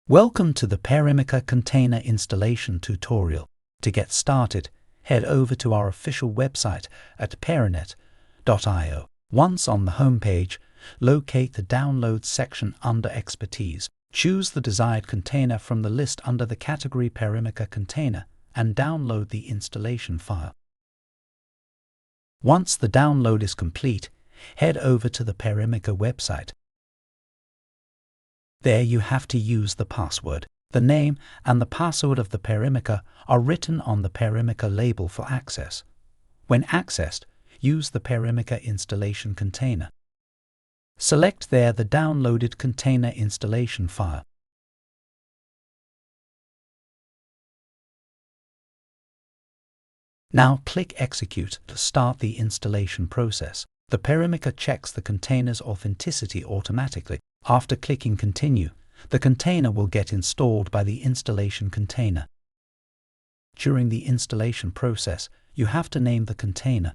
Welcome to the periMICA container installation tutorial. To get started, head over to our official website at perinet.io. Once on the homepage, locate the Downloads section under Expertise. Choose the desired container from the list under the category periMICA container and download the installation file. Once the download is complete, head over to the periMICA website. There you have to use the password. The name and the password of the periMICA are written on the periMICA label for access. When accessed, use the periMICA installation container. Select there the downloaded container installation file. Now click Execute to start the installation process. The periMICA checks the container's authenticity automatically. After clicking Continue, the container will get installed by the installation container. During the installation process, you have to name the container.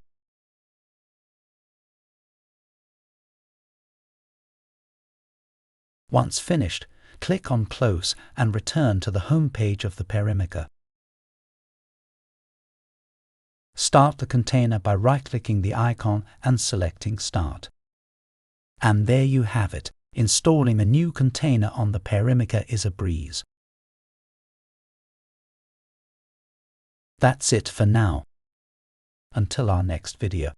Once finished, click on Close and return to the home page of the periMICA. Start the container by right-clicking the icon and selecting Start. And there you have it. Installing a new container on the periMICA is a breeze. That's it for now. Until our next video.